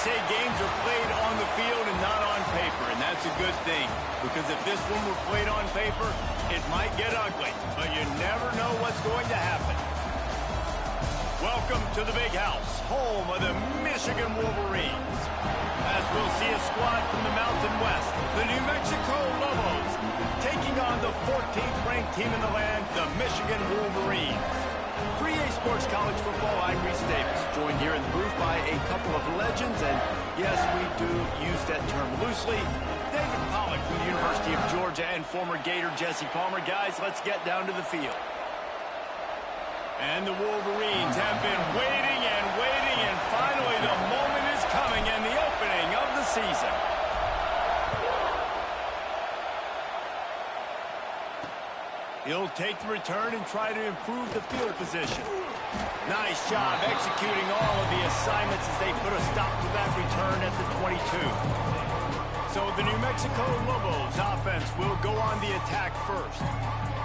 say games are played on the field and not on paper, and that's a good thing. Because if this one were played on paper, it might get ugly. But you never know what's going to happen. Welcome to the Big House, home of the Michigan Wolverines. As we'll see a squad from the Mountain West, the New Mexico Lobos, taking on the 14th ranked team in the land, the Michigan Wolverines. For EA Sports College Football, I'm Reese Davis, joined here in the booth by a couple of legends, and yes, we do use that term loosely. David Pollack from the University of Georgia and former Gator Jesse Palmer. Guys, let's get down to the field. And the Wolverines have been waiting, and finally the moment is coming, and the opening of the season. He'll take the return and try to improve the field position. Nice job executing all of the assignments as they put a stop to that return at the 22. So the New Mexico Lobos offense will go on the attack first.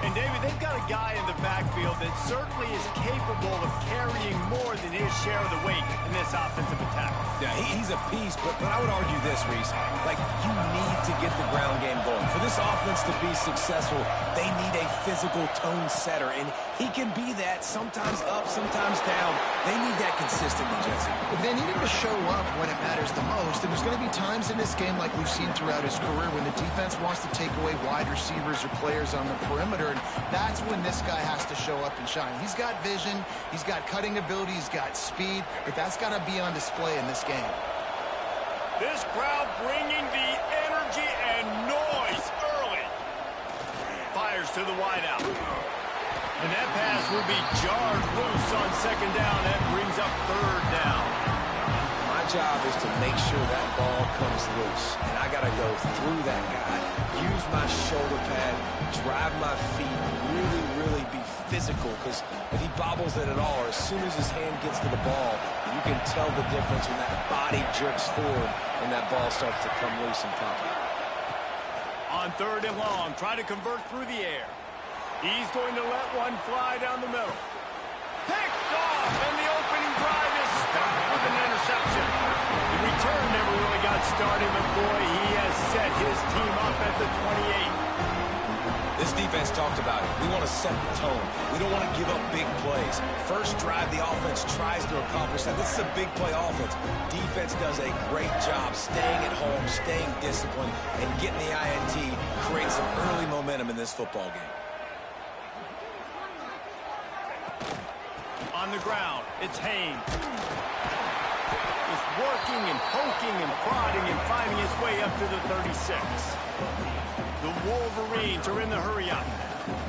And, David, they've got a guy in the backfield that certainly is capable of carrying more than his share of the weight in this offensive attack. Yeah, he's a piece, but I would argue this, Reese. Like, you need to get the ground game going. For this offense to be successful, they need a physical tone setter, and he can be that, sometimes up, sometimes down. They need that consistently, Jesse. They need him to show up when it matters the most, and there's going to be times in this game like we've seen throughout his career when the defense wants to take away wide receivers or players on the perimeter, and that's when this guy has to show up and shine. He's got vision, he's got cutting ability, he's got speed, but that's got to be on display in this game. This crowd bringing the energy and noise early. Fires to the wideout. And that pass will be jarred loose on second down. That brings up third down. My job is to make sure that ball comes loose, and I got to go through that guy, use my shoulder pad, drive my feet, really be physical, because if he bobbles it at all, or as soon as his hand gets to the ball, you can tell the difference when that body jerks forward and that ball starts to come loose and pop out. On third and long, try to convert through the air. He's going to let one fly down the middle. Picked off, and the opening drive is stopped with an interception. The return never really got started, but boy, he has set his team up at the 28. This defense talked about it. We want to set the tone. We don't want to give up big plays. First drive, the offense tries to accomplish that. This is a big play offense. Defense does a great job staying at home, staying disciplined, and getting the INT, creating some early momentum in this football game. On the ground, it's Haynes. He's working and poking and prodding and finding his way up to the 36. The Wolverines are in the hurry-up.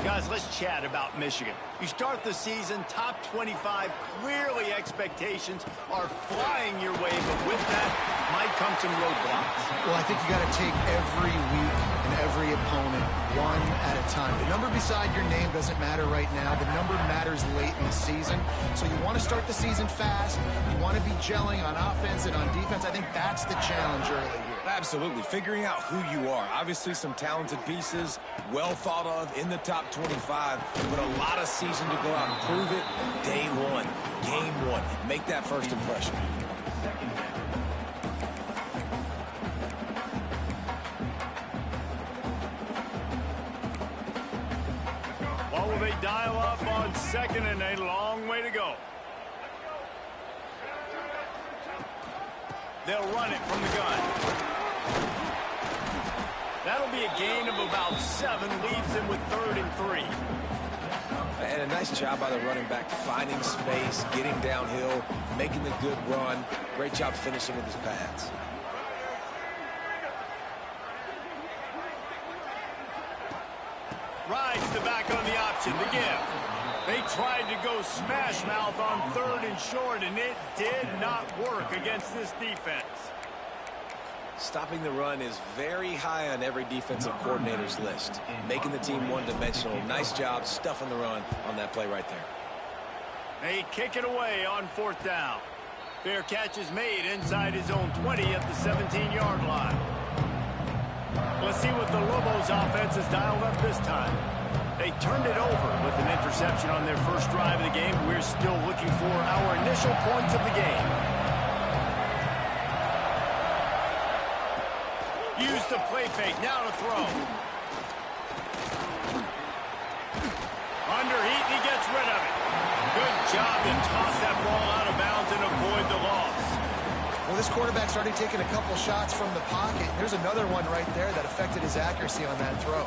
Guys, let's chat about Michigan. You start the season, top 25, clearly expectations are flying your way, but with that might come some roadblocks. Well, I think you got to take every week and every opponent one at a time. The number beside your name doesn't matter right now. The number matters late in the season. So you want to start the season fast. You want to be gelling on offense and on defense. I think that's the challenge early here. Absolutely. Figuring out who you are. Obviously some talented pieces, well thought of in the top 25, but a lot of season to go out and prove it. Day one, game one. Make that first impression. What will they dial up on second, and a long way to go? They'll run it from the gun. That'll be a gain of about 7, leaves them with 3rd and 3. And a nice job by the running back, finding space, getting downhill, making the good run. Great job finishing with his pads. Rides the back on the option, the give. They tried to go smash mouth on 3rd and short, and it did not work against this defense. Stopping the run is very high on every defensive coordinator's list. Making the team one-dimensional. Nice job stuffing the run on that play right there. They kick it away on 4th down. Fair catch is made inside his own 20 at the 17-yard line. Let's see what the Lobos offense has dialed up this time. They turned it over with an interception on their first drive of the game. We're still looking for our initial points of the game. play fake. Now to throw. Under heat, he gets rid of it. Good job to toss that ball out of bounds and avoid the loss. Well, this quarterback's already taken a couple shots from the pocket. There's another one right there that affected his accuracy on that throw.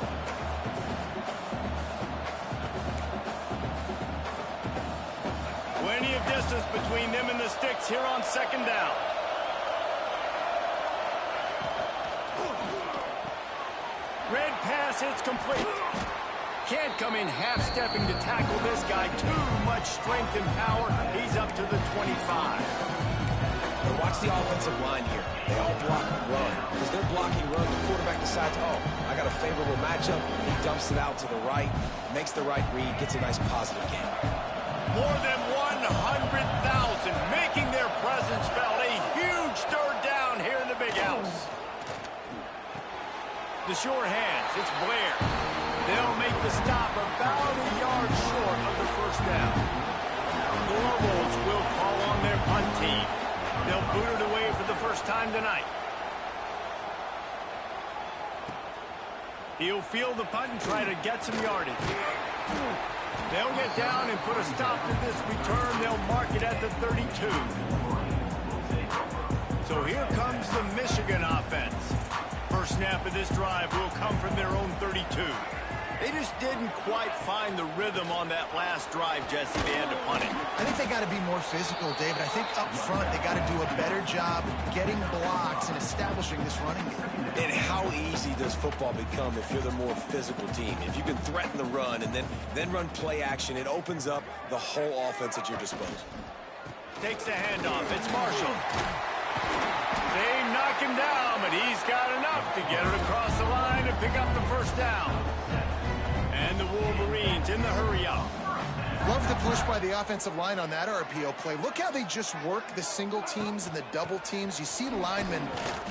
Plenty of distance between them and the sticks here on second down. Red pass, it's complete. Can't come in half-stepping to tackle this guy. Too much strength and power. He's up to the 25. Now watch the offensive line here. They all block run. Because they're blocking run, the quarterback decides, oh, I got a favorable matchup. He dumps it out to the right, makes the right read, gets a nice positive gain. More than 100,000 making their presence felt. A huge third down here in the big house. The short hands, it's Blair. They'll make the stop about a yard short of the first down. The Lobos will call on their punt team. They'll boot it away for the first time tonight. He'll field the punt and try to get some yardage. They'll get down and put a stop to this return. They'll mark it at the 32. So here comes the Michigan offense. First snap of this drive will come from their own 32. They just didn't quite find the rhythm on that last drive, Jesse. They had to punt it. I think they got to be more physical, David. I think up front they got to do a better job getting blocks and establishing this running game. And how easy does football become if you're the more physical team? If you can threaten the run and then run play action, it opens up the whole offense at your disposal. Takes the handoff. It's Marshall. They knock him down, but he's got enough to get it across the line and pick up the first down. And the Wolverines in the hurry-up. Love the push by the offensive line on that RPO play. Look how they just work the single teams and the double teams. You see linemen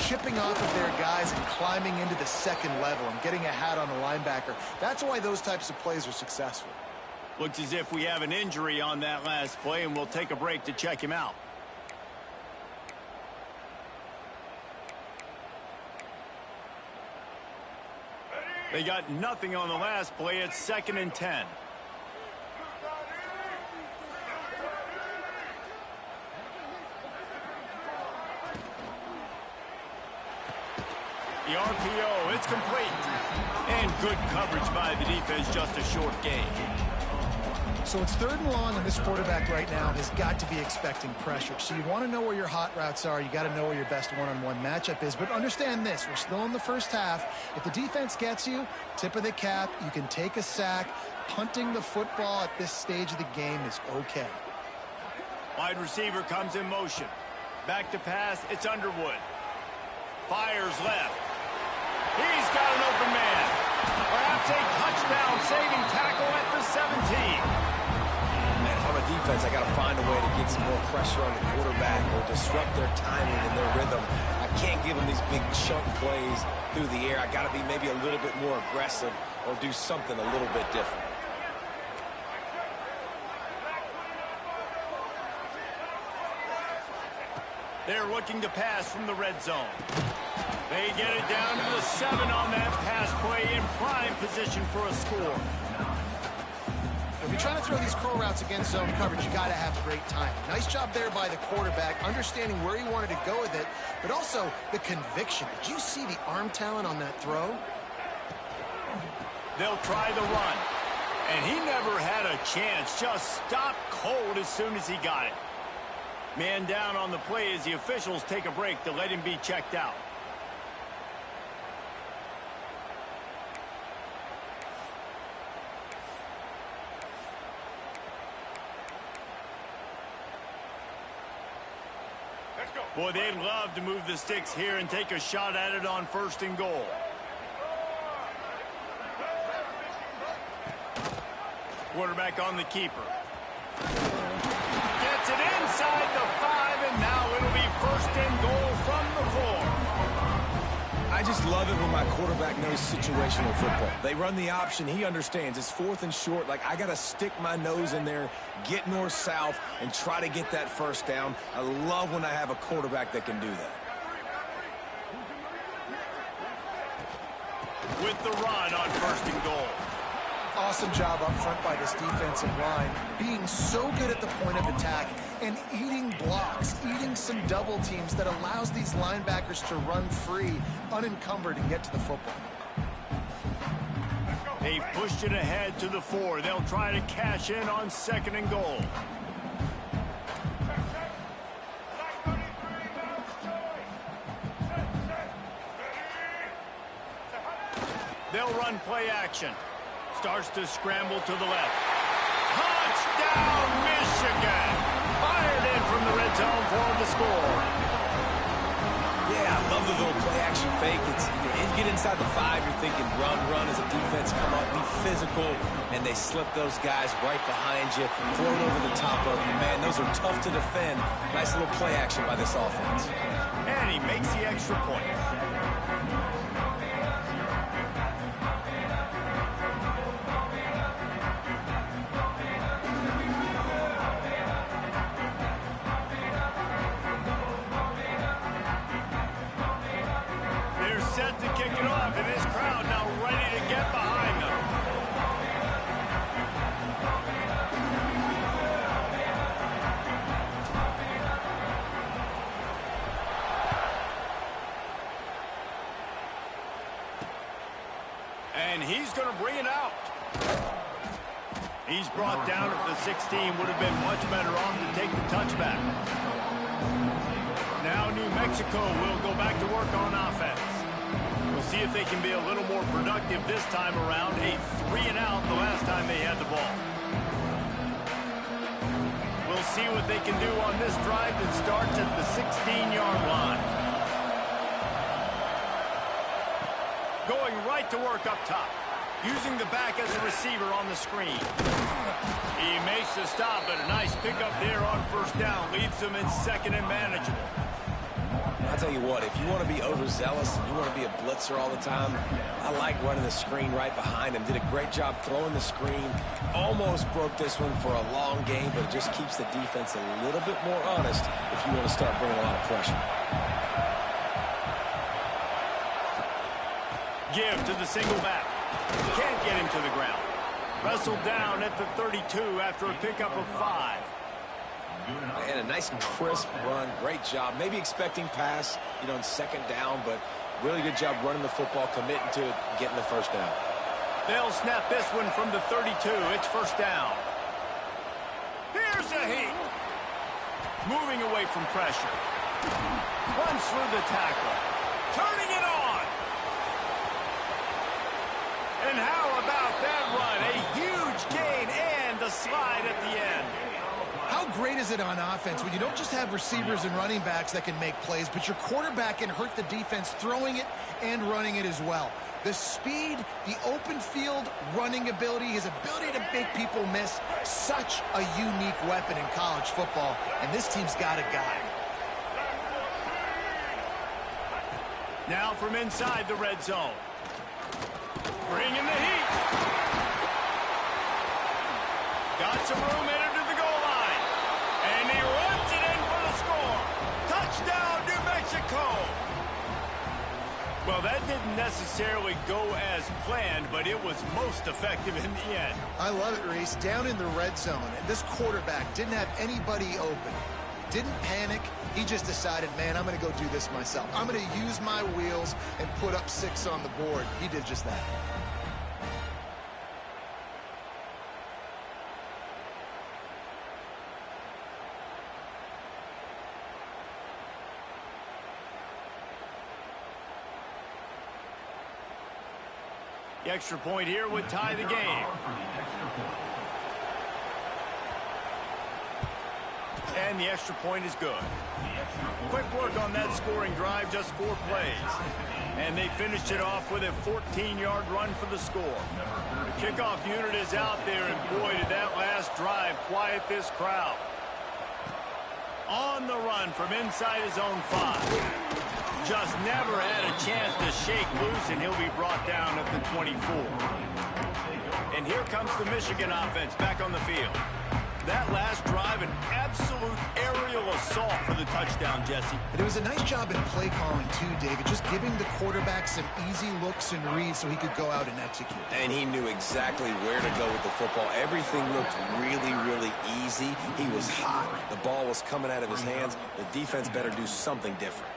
chipping off of their guys and climbing into the second level and getting a hat on the linebacker. That's why those types of plays are successful. Looks as if we have an injury on that last play, and we'll take a break to check him out. They got nothing on the last play. It's 2nd and 10. The RPO, it's complete. And good coverage by the defense, just a short gain. So it's 3rd and long, and this quarterback right now has got to be expecting pressure. So you want to know where your hot routes are. You got to know where your best one-on-one matchup is. But understand this, we're still in the first half. If the defense gets you, tip of the cap, you can take a sack. Punting the football at this stage of the game is okay. Wide receiver comes in motion. Back to pass, it's Underwood. Fires left. He's got an open man. Perhaps a touchdown-saving tackle at the 17. On a defense, I got to find a way to get some more pressure on the quarterback or disrupt their timing and their rhythm. I can't give them these big chunk plays through the air. I got to be maybe a little bit more aggressive or do something a little bit different. They're looking to pass from the red zone. They get it down to the 7 on that pass play, in prime position for a score. If you're trying to throw these curl routes against zone coverage, you got to have great time. Nice job there by the quarterback, understanding where he wanted to go with it, but also the conviction. Did you see the arm talent on that throw? They'll try the run. And he never had a chance. Just stopped cold as soon as he got it. Man down on the play as the officials take a break to let him be checked out. Boy, they'd love to move the sticks here and take a shot at it on 1st and goal. Quarterback on the keeper. Gets it inside the 5, and now it'll be 1st and goal from the 4. I just love it when my quarterback knows situational football. They run the option. He understands. It's 4th and short. Like, I got to stick my nose in there, get north-south, and try to get that first down. I love when I have a quarterback that can do that. with the run on 1st and goal. Awesome job up front by this defensive line, being so good at the point of attack and eating blocks, eating some double teams that allows these linebackers to run free, unencumbered, and get to the football. They've pushed it ahead to the 4. They'll try to cash in on 2nd and goal. They'll run play action. Starts to scramble to the left. Touchdown, Michigan! Fired in from the red zone for the score. Yeah, I love the little play action fake. It's, you get inside the 5, you're thinking run, run as a defense, come up, be physical, and they slip those guys right behind you, float over the top of you. Man, those are tough to defend. Nice little play action by this offense. And he makes the extra point. Set to kick it off, and this crowd now ready to get behind them. And he's going to bring it out. He's brought down at the 16. Would have been much better off to take the touchback. Now New Mexico will go back to work on offense. We'll see if they can be a little more productive this time around. A 3-and-out the last time they had the ball. We'll see what they can do on this drive that starts at the 16-yard line. Going right to work up top. Using the back as a receiver on the screen. He makes the stop, but a nice pickup there on 1st down. Leaves them in 2nd and manageable. I'll tell you what, if you want to be overzealous and you want to be a blitzer all the time, I like running the screen right behind him. Did a great job throwing the screen. Almost broke this one for a long game, but it just keeps the defense a little bit more honest if you want to start bringing a lot of pressure. Give to the single back. Can't get him to the ground. Wrestled down at the 32 after a pickup of 5. And a nice crisp run. Great job. Maybe expecting pass, in 2nd down, but really good job running the football, committing to it, getting the 1st down. They'll snap this one from the 32. It's 1st down. Here's a heat. Moving away from pressure. Runs through the tackle. Turning it on. And how about that run? A huge gain and a slide at the end. How great is it on offense when you don't just have receivers and running backs that can make plays, but your quarterback can hurt the defense throwing it and running it as well. The speed, the open field running ability, his ability to make people miss, such a unique weapon in college football, and this team's got a guy. Now from inside the red zone. Bringing the heat. Got some room entered to the goal line. And he runs it in for the score. Touchdown, New Mexico. Well, that didn't necessarily go as planned, but it was most effective in the end. I love it, Reese. Down in the red zone, and this quarterback didn't have anybody open. Didn't panic. He just decided, man, I'm going to go do this myself. I'm going to use my wheels and put up 6 on the board. He did just that. The extra point here would tie the game. And the extra point is good. Quick work on that scoring drive, just 4 plays. And they finished it off with a 14-yard run for the score. The kickoff unit is out there, and boy, did that last drive quiet this crowd. On the run from inside his own 5. Just never had a chance to shake loose, and he'll be brought down at the 24. And here comes the Michigan offense back on the field. That last drive, an absolute aerial assault for the touchdown, Jesse. But it was a nice job in play calling, too, David, just giving the quarterback some easy looks and reads so he could go out and execute. And he knew exactly where to go with the football. Everything looked really, really easy. He was hot. The ball was coming out of his hands. The defense better do something different.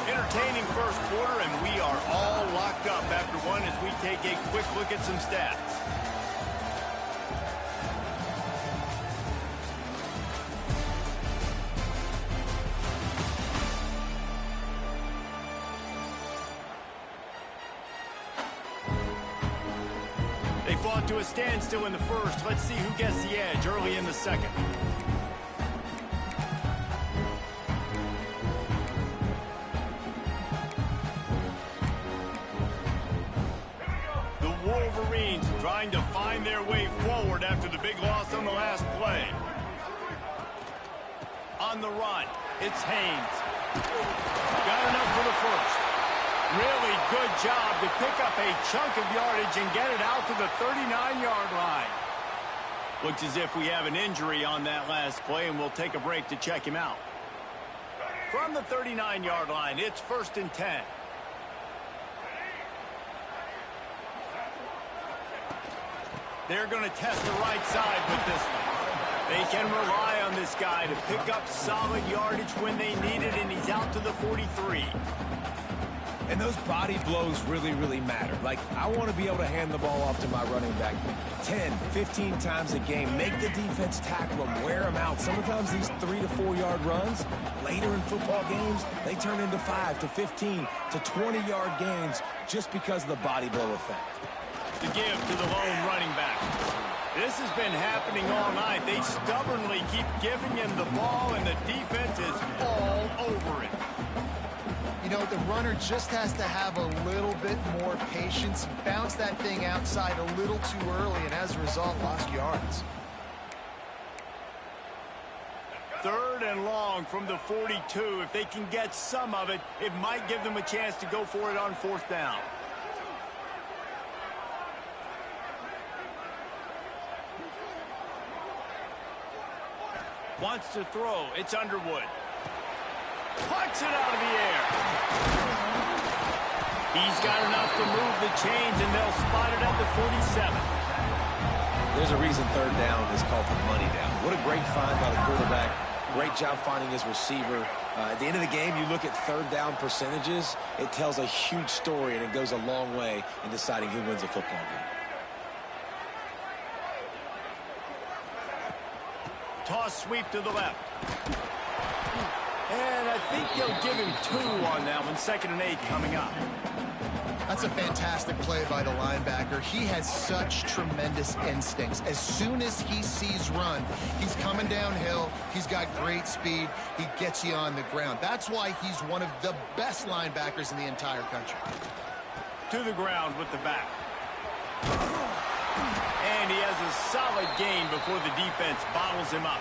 Entertaining first quarter, and we are all locked up after one as we take a quick look at some stats. They fought to a standstill in the first. Let's see who gets the edge early in the second. Wolverines trying to find their way forward after the big loss on the last play. On the run, it's Haynes. Got enough for the first. Really good job to pick up a chunk of yardage and get it out to the 39-yard line. Looks as if we have an injury on that last play, and we'll take a break to check him out. From the 39-yard line, it's 1st and 10. They're going to test the right side with this one. They can rely on this guy to pick up solid yardage when they need it, and he's out to the 43. And those body blows really, really matter. Like, I want to be able to hand the ball off to my running back 10, 15 times a game. Make the defense tackle them, wear them out. Sometimes these 3 to 4 yard runs, later in football games, they turn into 5 to 15 to 20-yard gains just because of the body blow effect. To give to the lone running back. This has been happening all night. They stubbornly keep giving him the ball, and the defense is all over it. You know, the runner just has to have a little bit more patience, bounce that thing outside a little too early, and as a result, lost yards. 3rd and long from the 42. If they can get some of it, it might give them a chance to go for it on 4th down. Wants to throw. It's Underwood. Puts it out of the air. He's got enough to move the chains, and they'll spot it at the 47. There's a reason 3rd down is called the money down. What a great find by the quarterback. Great job finding his receiver. At the end of the game, you look at 3rd down percentages. It tells a huge story, and it goes a long way in deciding who wins a football game. Toss sweep to the left. And I think they'll give him 2 on that one. 2nd and 8 coming up. That's a fantastic play by the linebacker. He has such tremendous instincts. As soon as he sees run, he's coming downhill. He's got great speed. He gets you on the ground. That's why he's one of the best linebackers in the entire country. To the ground with the back. And he has a solid gain before the defense bottles him up.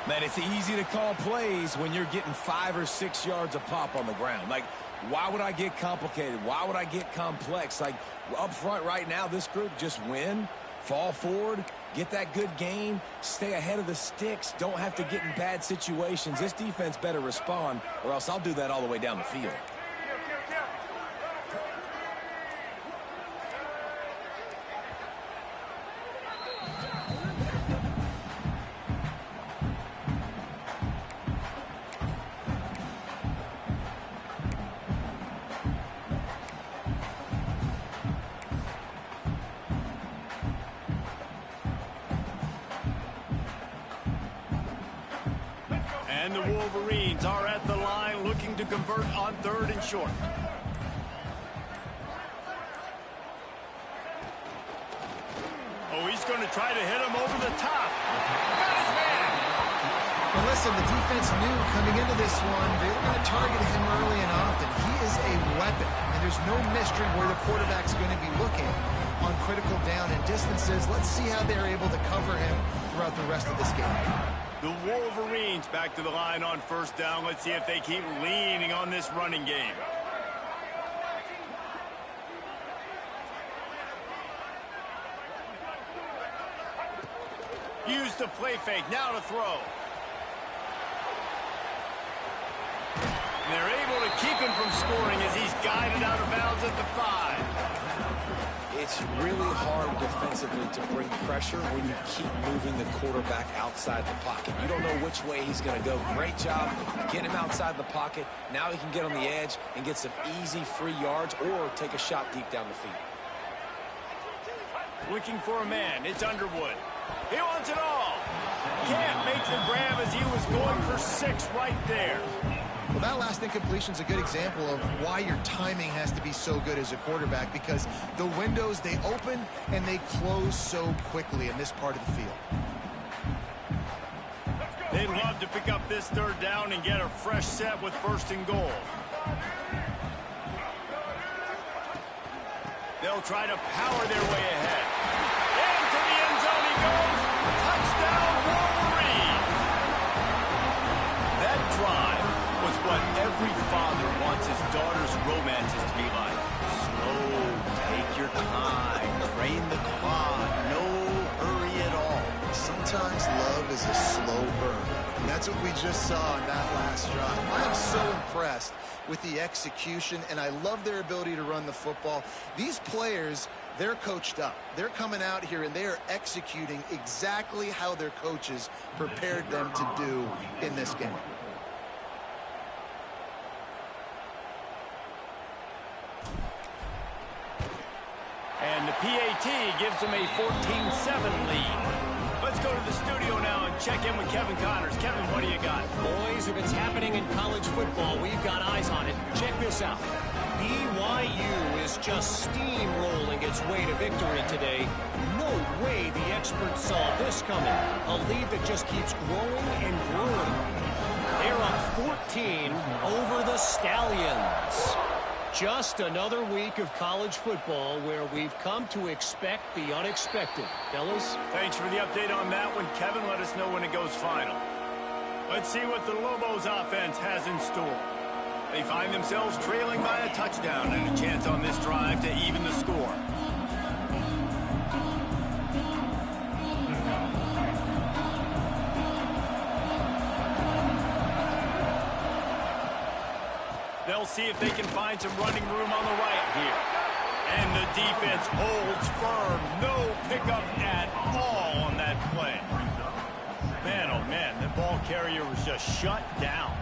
Man, it's easy to call plays when you're getting 5 or 6 yards a pop on the ground. Like, why would I get complicated? Why would I get complex? Like, up front right now, this group just win, fall forward, get that good gain, stay ahead of the sticks, don't have to get in bad situations. This defense better respond, or else I'll do that all the way down the field. And the Wolverines are at the line looking to convert on 3rd and short. Oh, he's going to try to hit him over the top. Got his man. Well, listen, the defense knew coming into this one, they were going to target him early and often. He is a weapon, and there's no mystery where the quarterback's going to be looking on critical down and distances. Let's see how they're able to cover him throughout the rest of this game. The Wolverines back to the line on first down. Let's see if they keep leaning on this running game. Use the play fake. Now to throw. And they're able to keep him from scoring as he's guided out of bounds at the 5. It's really hard defensively to bring pressure when you keep moving the quarterback outside the pocket. You don't know which way he's going to go. Great job getting him outside the pocket. Now he can get on the edge and get some easy free yards or take a shot deep down the field. Looking for a man. It's Underwood. He wants it all. Can't make the grab as he was going for 6 right there. Well, that last incompletion is a good example of why your timing has to be so good as a quarterback, because the windows, they open and they close so quickly in this part of the field. They'd love to pick up this 3rd down and get a fresh set with 1st and goal. They'll try to power their way ahead. Into the end zone he goes. Touchdown, Wolverines! That drive was what every father wants his daughter's romances to be like. Slow, take your time, drain the clock, no hurry at all. Sometimes love is a slow burn. And that's what we just saw in that last drive. I am so impressed with the execution, and I love their ability to run the football. These players, they're coached up. They're coming out here, and they are executing exactly how their coaches prepared them to do in this game. And the PAT gives them a 14-7 lead. Let's go to the studio now and check in with Kevin Connors. Kevin, what do you got? Boys, if it's happening in college football, we've got eyes on it. Check this out. BYU is just steamrolling its way to victory today. No way the experts saw this coming. A lead that just keeps growing and growing. They're up 14 over the Stallions. Just another week of college football where we've come to expect the unexpected. Fellas? Thanks for the update on that one, Kevin. Let us know when it goes final. Let's see what the Lobos offense has in store. They find themselves trailing by a touchdown and a chance on this drive to even the score. They'll see if they can find some running room on the right here. And the defense holds firm. No pickup at all on that play. Man, oh man, the ball carrier was just shut down.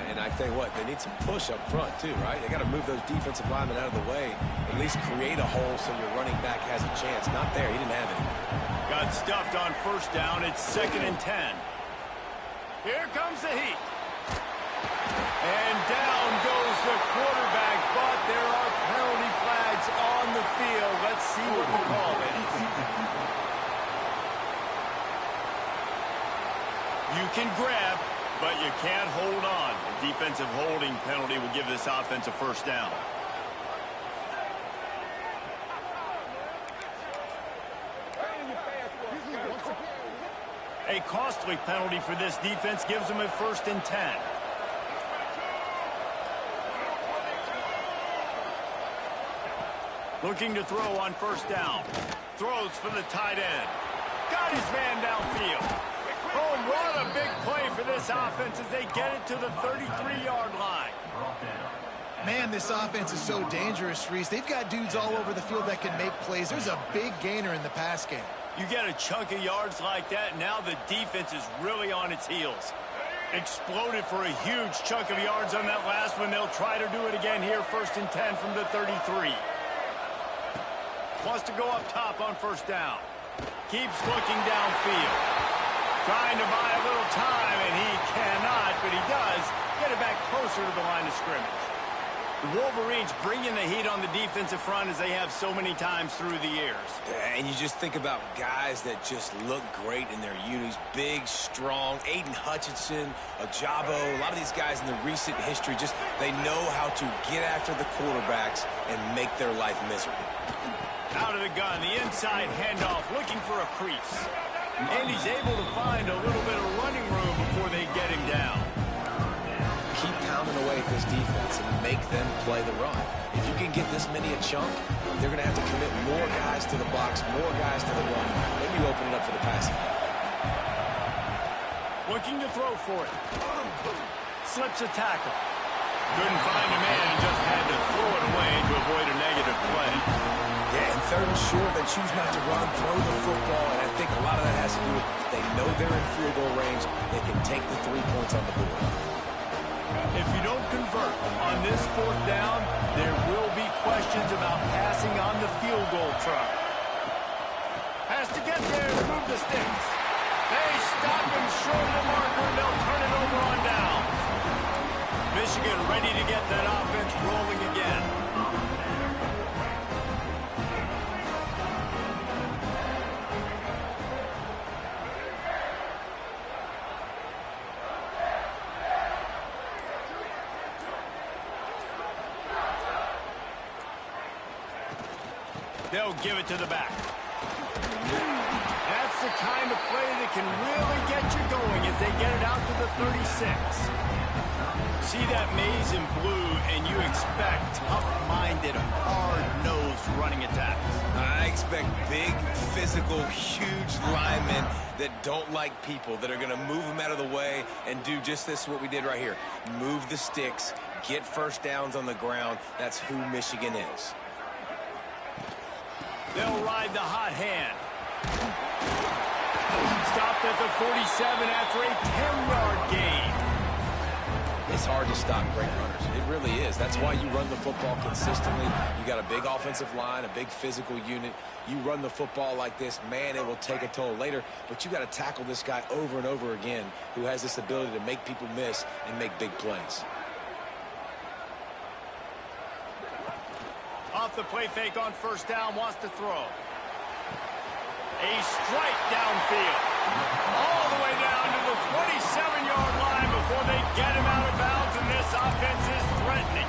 And I tell you what, they need some push up front too, right? They got to move those defensive linemen out of the way, at least create a hole so your running back has a chance. Not there, he didn't have it. Got stuffed on 1st down. It's 2nd and 10. Here comes the heat. And down goes the quarterback, but there are penalty flags on the field. Let's see what the call is. You can grab, but you can't hold on. A defensive holding penalty will give this offense a 1st down. A costly penalty for this defense gives them a 1st and 10. Looking to throw on 1st down. Throws for the tight end. Got his man downfield. Oh, what a big play for this offense as they get it to the 33-yard line. Man, this offense is so dangerous, Reese. They've got dudes all over the field that can make plays. There's a big gainer in the pass game. You get a chunk of yards like that, now the defense is really on its heels. Exploded for a huge chunk of yards on that last one. They'll try to do it again here, 1st and 10 from the 33. Wants to go up top on 1st down. Keeps looking downfield. Trying to buy a little time, and he cannot, but he does get it back closer to the line of scrimmage. The Wolverines bringing the heat on the defensive front as they have so many times through the years. Yeah, and you just think about guys that just look great in their unis. Big, strong, Aiden Hutchinson, Ajabo, a lot of these guys in the recent history, just they know how to get after the quarterbacks and make their life miserable. Out of the gun, the inside handoff, looking for a crease. And he's able to find a little bit of running room before they get him down. Keep pounding away at this defense and make them play the run. If you can get this many a chunk, they're going to have to commit more guys to the box, more guys to the run. Then you open it up for the passing game. Looking to throw for it. Slips a tackle. Couldn't find a man and just had to throw it away to avoid a negative play. Yeah, and third and short, they choose not to run, throw the football, and I think a lot of that has to do with they know they're in field goal range. They can take the 3 points on the board. If you don't convert on this fourth down, there will be questions about passing on the field goal truck. Has to get there to move the sticks. They stop him short of the marker, and they'll turn it over on downs. Michigan ready to get that offense rolling again. They'll give it to the back. That's the kind of play that can really get you going as they get it out to the 36. See that maze in blue, and you expect tough-minded, hard-nosed running attacks. I expect big, physical, huge linemen that don't like people, that are going to move them out of the way and do just this, what we did right here. Move the sticks, get first downs on the ground. That's who Michigan is. They'll ride the hot hand. Stopped at the 47 after a 10-yard gain. It's hard to stop great runners. It really is. That's why you run the football consistently. You got a big offensive line, a big physical unit. You run the football like this, man, it will take a toll later. But you got to tackle this guy over and over again who has this ability to make people miss and make big plays. Off the play fake on first down, wants to throw. A strike downfield. All the way down to the 27-yard line before they get him out of bounds, and this offense is threatening.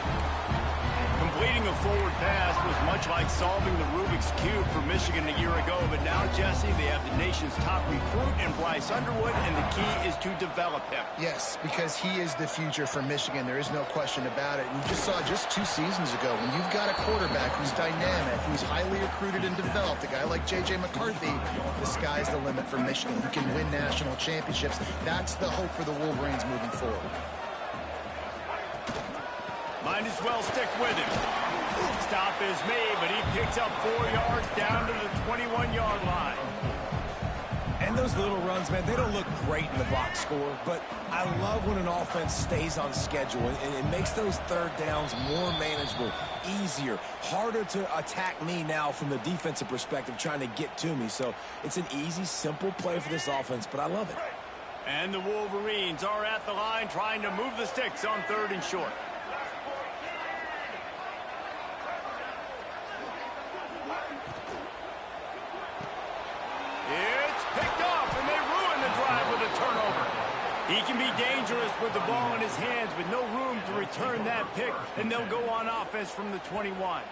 Completing a forward pass was much like solving the Rubik's Cube for Michigan a year ago, but now, Jesse, they have the nation's top recruit in Bryce Underwood, and the key is to develop him. Yes, because he is the future for Michigan. There is no question about it. We just saw just 2 seasons ago when you've got a quarterback who's dynamic, who's highly recruited and developed, a guy like J.J. McCarthy, the sky's the limit for Michigan. Who can win national championships. That's the hope for the Wolverines moving forward. Might as well stick with him. Stop is made, but he picks up 4 yards down to the 21-yard line. And those little runs, man, they don't look great in the box score, but I love when an offense stays on schedule, and it makes those third downs more manageable, easier, harder to attack me now from the defensive perspective trying to get to me. So it's an easy, simple play for this offense, but I love it. And the Wolverines are at the line trying to move the sticks on 3rd and short. It's picked off, and they ruin the drive with a turnover. He can be dangerous with the ball in his hands, but no room to return that pick, and they'll go on offense from the 21.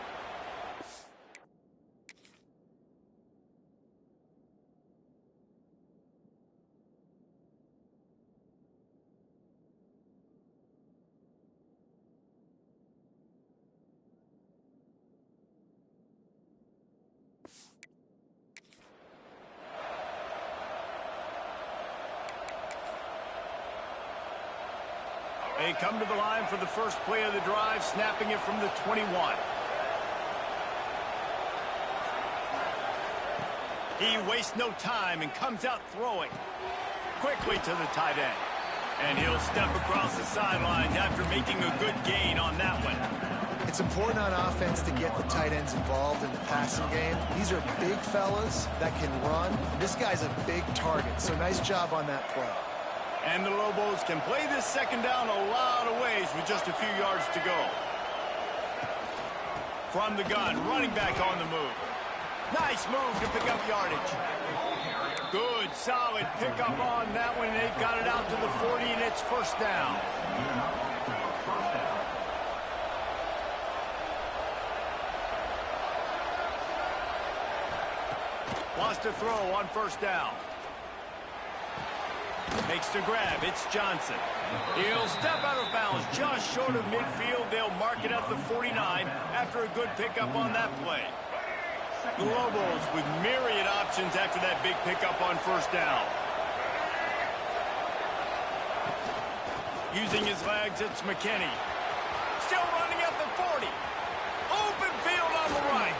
They come to the line for the first play of the drive, snapping it from the 21. He wastes no time and comes out throwing quickly to the tight end. And he'll step across the sidelines after making a good gain on that one. It's important on offense to get the tight ends involved in the passing game. These are big fellas that can run. This guy's a big target, so nice job on that play. And the Lobos can play this second down a lot of ways with just a few yards to go. From the gun, running back on the move. Nice move to pick up yardage. Good, solid pickup on that one. They've got it out to the 40, and it's first down. Wants to throw on first down. Makes the grab. It's Johnson. He'll step out of bounds just short of midfield. They'll mark it at the 49 after a good pickup on that play. The Lobos with myriad options after that big pickup on first down. Using his legs, it's McKinney. Still running at the 40. Open field on the right.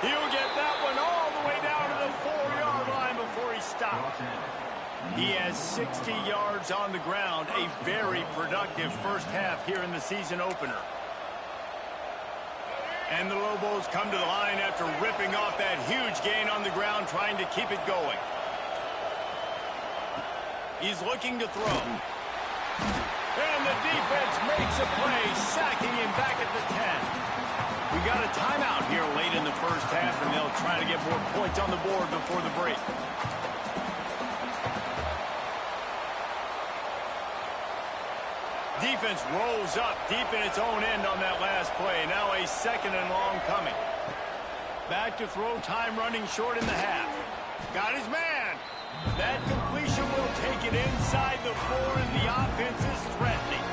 He'll get that one all the way down to the 4-yard line before he stops. He has 60 yards on the ground, a very productive first half here in the season opener. And the Lobos come to the line after ripping off that huge gain on the ground, trying to keep it going. He's looking to throw. And the defense makes a play, sacking him back at the 10. We got a timeout here late in the first half, and they'll try to get more points on the board before the break. Defense rolls up deep in its own end on that last play. Now a 2nd and long coming. Back to throw, time running short in the half. Got his man. That completion will take it inside the 4, and the offense is threatening.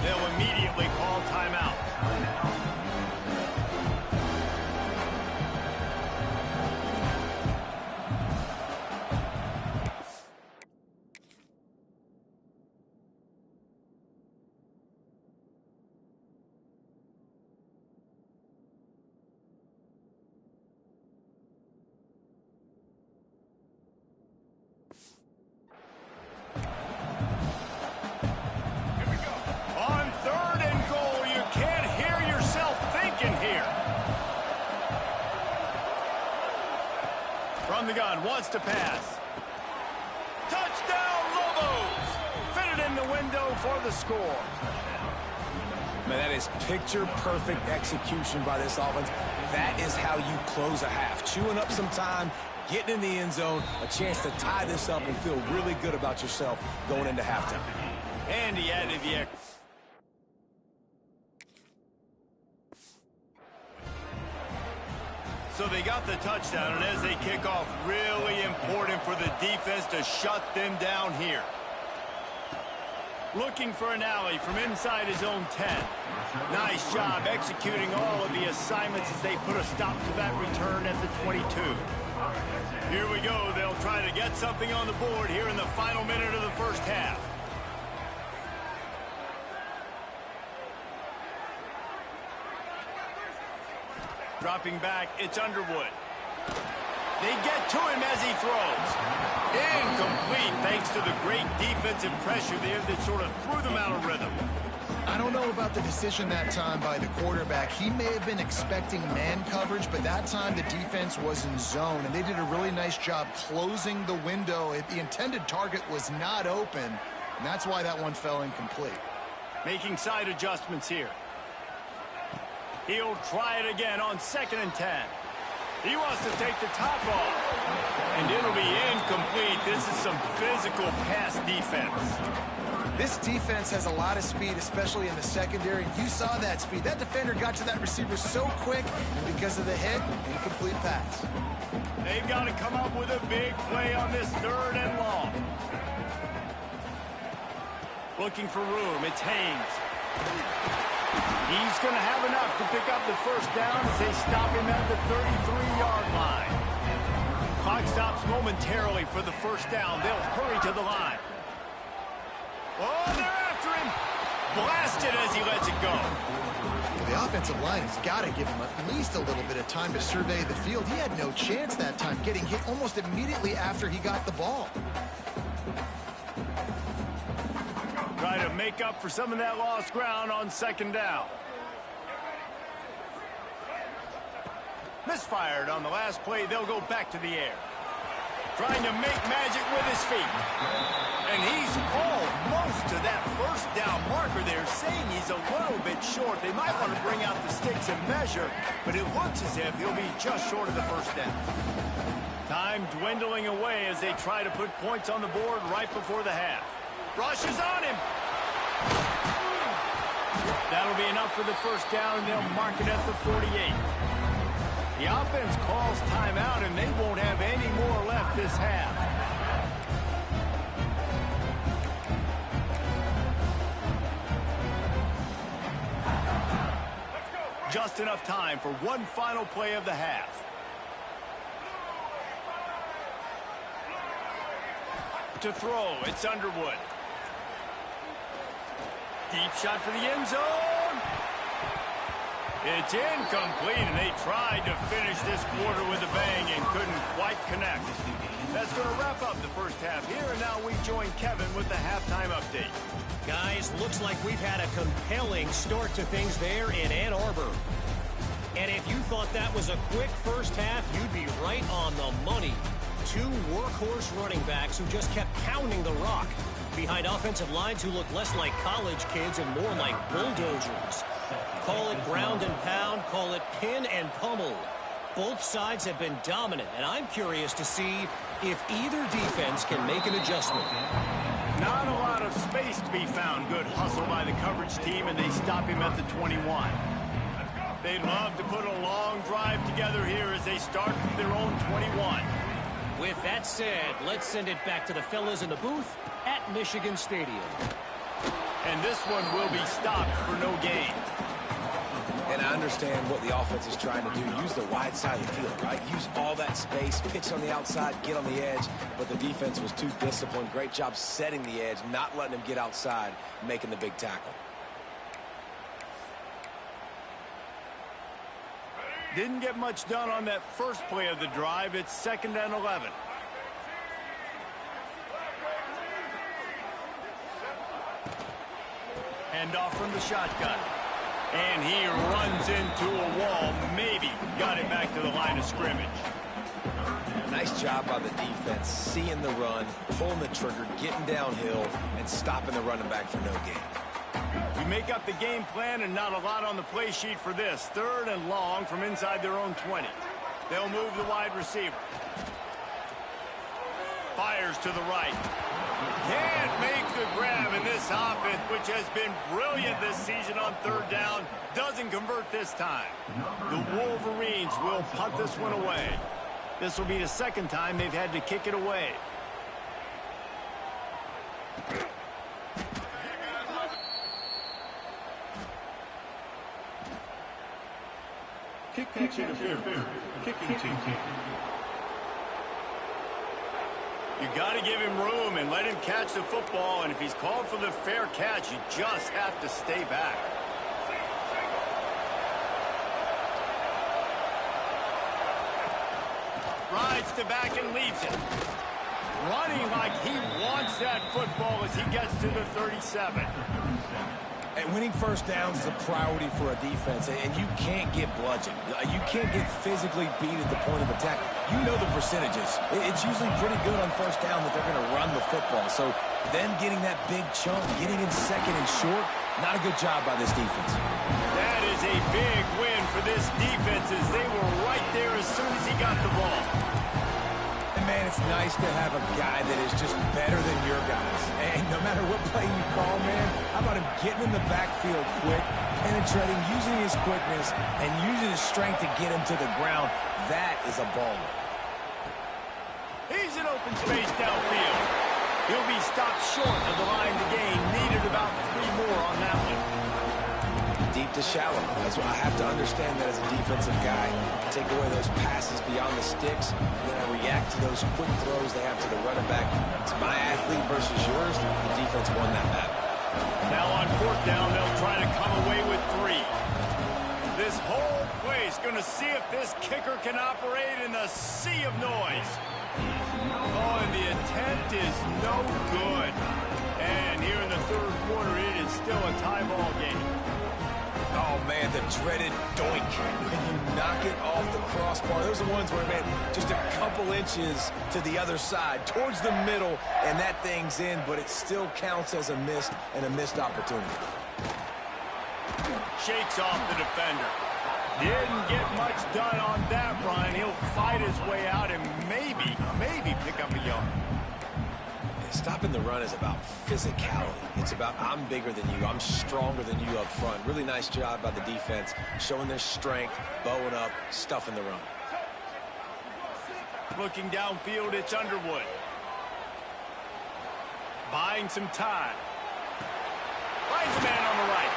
They'll immediately call timeout. From the gun, wants to pass. Touchdown, Lobos! Fitted in the window for the score. Man, that is picture-perfect execution by this offense. That is how you close a half. Chewing up some time, getting in the end zone, a chance to tie this up and feel really good about yourself going into halftime. And he added the extra. So they got the touchdown, and as they kick off, really important for the defense to shut them down here. Looking for an alley from inside his own 10. Nice job executing all of the assignments as they put a stop to that return at the 22. Here we go. They'll try to get something on the board here in the final minute of the first half. Dropping back, it's Underwood. They get to him as he throws. Incomplete, thanks to the great defensive pressure there that sort of threw them out of rhythm. I don't know about the decision that time by the quarterback. He may have been expecting man coverage, but that time the defense was in zone, and they did a really nice job closing the window. The intended target was not open, and that's why that one fell incomplete. Making side adjustments here. He'll try it again on 2nd and 10. He wants to take the top off. And it'll be incomplete. This is some physical pass defense. This defense has a lot of speed, especially in the secondary. You saw that speed. That defender got to that receiver so quick, and because of the hit, incomplete pass. They've got to come up with a big play on this 3rd and long. Looking for room. It's Haynes. He's going to have enough to pick up the first down as they stop him at the 33-yard line. Clock stops momentarily for the first down. They'll hurry to the line. Oh, they're after him. Blasted as he lets it go. The offensive line has got to give him at least a little bit of time to survey the field. He had no chance that time, getting hit almost immediately after he got the ball. Try to make up for some of that lost ground on 2nd down. Misfired on the last play. They'll go back to the air. Trying to make magic with his feet. And he's almost to that first down marker there, saying he's a little bit short. They might want to bring out the sticks and measure, but it looks as if he'll be just short of the first down. Time dwindling away as they try to put points on the board right before the half. Rush is on him. That'll be enough for the first down, and they'll mark it at the 48. The offense calls timeout, and they won't have any more left this half. Just enough time for one final play of the half. To throw, it's Underwood. Deep shot for the end zone. It's incomplete, and they tried to finish this quarter with a bang and couldn't quite connect. That's going to wrap up the first half here, and now we join Kevin with the halftime update. Guys, looks like we've had a compelling start to things there in Ann Arbor. And if you thought that was a quick first half, you'd be right on the money. Two workhorse running backs who just kept pounding the rock behind offensive lines who look less like college kids and more like bulldozers. Call it ground and pound, call it pin and pummel. Both sides have been dominant, and I'm curious to see if either defense can make an adjustment. Not a lot of space to be found. Good hustle by the coverage team, and they stop him at the 21. They'd love to put a long drive together here as they start from their own 21. With that said, let's send it back to the fellas in the booth at Michigan Stadium. And this one will be stopped for no gain. And I understand what the offense is trying to do. Use the wide side of the field, right? Use all that space, pitch on the outside, get on the edge. But the defense was too disciplined. Great job setting the edge, not letting him get outside, making the big tackle. Didn't get much done on that first play of the drive. It's 2nd and 11. Hand off from the shotgun. And he runs into a wall. Maybe got it back to the line of scrimmage. Nice job by the defense, seeing the run, pulling the trigger, getting downhill, and stopping the running back for no gain. We make up the game plan and not a lot on the play sheet for this. 3rd and long from inside their own 20. They'll move the wide receiver. Fires to the right. Can't make the grab, in this offense, which has been brilliant this season on 3rd down, doesn't convert this time. The Wolverines will punt this one away. This will be the 2nd time they've had to kick it away. Kick interference. Kicking team. You got to give him room and let him catch the football, and if he's called for the fair catch, you just have to stay back. Rides to back and leaves it. Running like he wants that football as he gets to the 37. And winning first downs is a priority for a defense, and you can't get bludgeoned. You can't get physically beat at the point of attack. You know the percentages. It's usually pretty good on first down that they're going to run the football. So them getting that big chunk, getting in 2nd and short, not a good job by this defense. That is a big win for this defense as they were right there as soon as he got the ball. And man, it's nice to have a guy that is just better than your guys. And no matter what play you call, man, how about him getting in the backfield quick, penetrating, using his quickness, and using his strength to get him to the ground. That is a baller. He's in open space downfield. He'll be stopped short of the line to gain. Needed about 3 more on that one. Deep to shallow. That's why I have to understand that as a defensive guy. Take away those passes beyond the sticks, and then I react to those quick throws they have to the running back. It's my athlete versus yours. The defense won that battle. Now on 4th down, they'll try to come away with 3. This whole place going to see if this kicker can operate in the sea of noise. Oh, and the attempt is no good. And here in the 3rd quarter, it is still a tie ball game. Oh, man, the dreaded doink. When you knock it off the crossbar. Those are the ones where, man, just a couple inches to the other side, towards the middle, and that thing's in, but it still counts as a missed opportunity. Shakes off the defender. Didn't get much done on that run. He'll fight his way out and maybe pick up a yard. Stopping the run is about physicality. It's about I'm bigger than you. I'm stronger than you up front. Really nice job by the defense, showing their strength, bowing up, stuffing the run. Looking downfield, it's Underwood. Buying some time. Finds a man on the right.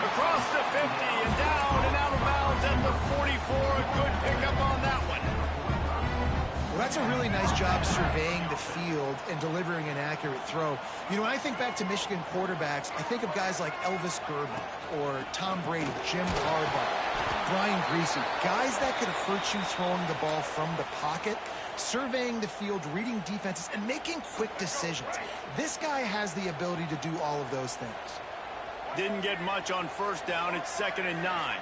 Across the 50 and down and out of bounds at the 44. A good pickup on that one. Well, that's a really nice job surveying the field and delivering an accurate throw. You know, when I think back to Michigan quarterbacks, I think of guys like Elvis Gerbach or Tom Brady, Jim Harbaugh, Brian Griese, guys that could hurt you throwing the ball from the pocket, surveying the field, reading defenses, and making quick decisions. This guy has the ability to do all of those things. Didn't get much on first down. It's 2nd and 9.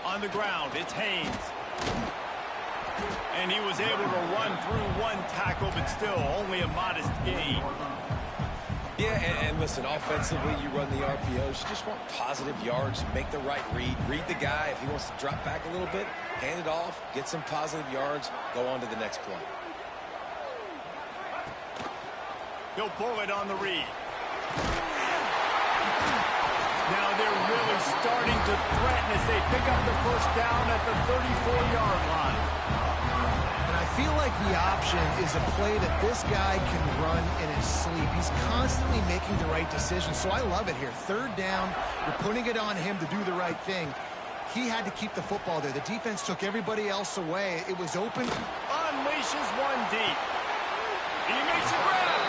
On the ground, it's Haynes. And he was able to run through one tackle, but still only a modest gain. Yeah, and listen, offensively, you run the RPOs. You just want positive yards, make the right read. Read the guy. If he wants to drop back a little bit, hand it off, get some positive yards, go on to the next play. He'll pull it on the read. Now they're really starting to threaten as they pick up the first down at the 34-yard line. And I feel like the option is a play that this guy can run in his sleep. He's constantly making the right decision, so I love it here. 3rd down, you're putting it on him to do the right thing. He had to keep the football there. The defense took everybody else away. It was open. Unleashes one deep. He makes a grab.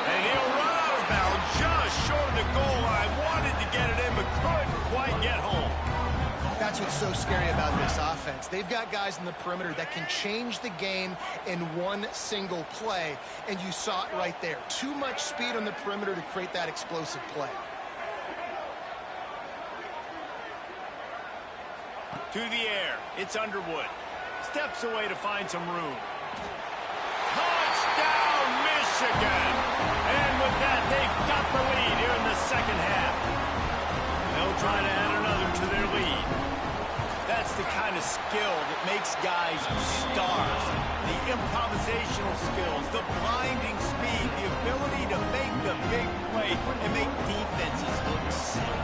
And he'll run out of bounds just short of the goal line. Wanted to get it in, but couldn't quite get home. That's what's so scary about this offense. They've got guys in the perimeter that can change the game in one single play, and you saw it right there. Too much speed on the perimeter to create that explosive play. To the air, it's Underwood. Steps away to find some room. Touchdown, Michigan! And with that, they've got the lead here in the second half. They'll try to add another to their lead. That's the kind of skill that makes guys stars. The improvisational skills, the blinding speed, the ability to make the big play and make defenses look silly.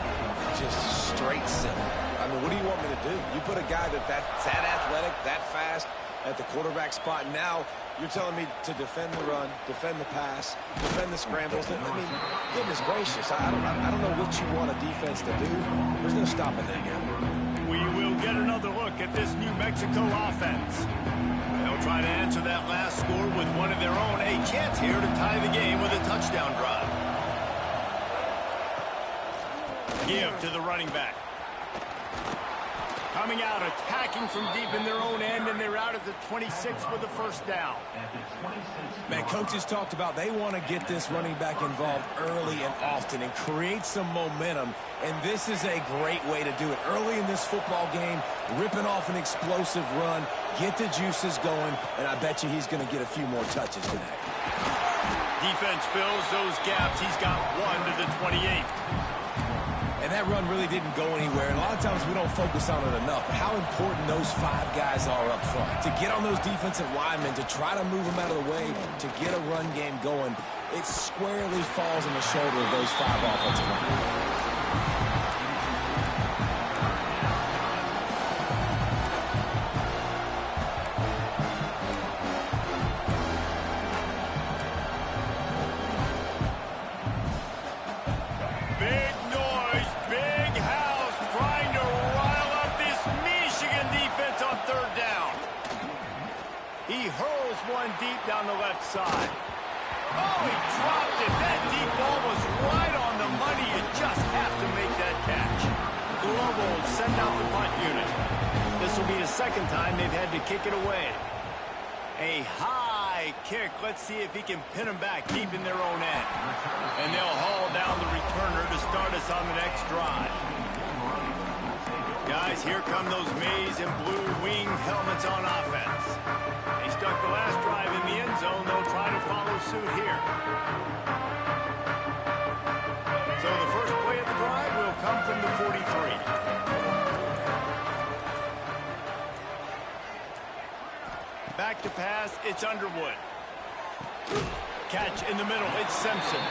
Just straight simple. I mean, what do you want me to do? You put a guy that's that athletic, that fast at the quarterback spot. Now you're telling me to defend the run, defend the pass, defend the scrambles. I mean, goodness gracious. I don't know what you want a defense to do. There's no stopping that guy. We will get another look at this New Mexico offense. They'll try to answer that last score with one of their own. A chance here to tie the game with a touchdown drive. Give to the running back. Coming out, attacking from deep in their own end, and they're out at the 26 with the first down. Man, coaches talked about they want to get this running back involved early and often and create some momentum, and this is a great way to do it. Early in this football game, ripping off an explosive run, get the juices going, and I bet you he's going to get a few more touches today. Defense fills those gaps. He's got one to the 28. And that run really didn't go anywhere. And a lot of times we don't focus on it enough. How important those 5 guys are up front. To get on those defensive linemen, to try to move them out of the way, to get a run game going, it squarely falls on the shoulder of those 5 offensive linemen. Deep down the left side. Oh, he dropped it. That deep ball was right on the money. You just have to make that catch. Globo will send out the punt unit. This will be the second time they've had to kick it away. A high kick. Let's see if he can pin them back deep in their own end. And they'll haul down the returner to start us on the next drive. Guys, here come those maize and blue wing helmets on offense. They stuck the last drive in the end zone. They'll try to follow suit here. So the first play of the drive will come from the 43. Back to pass, it's Underwood. Catch in the middle, it's Simpson.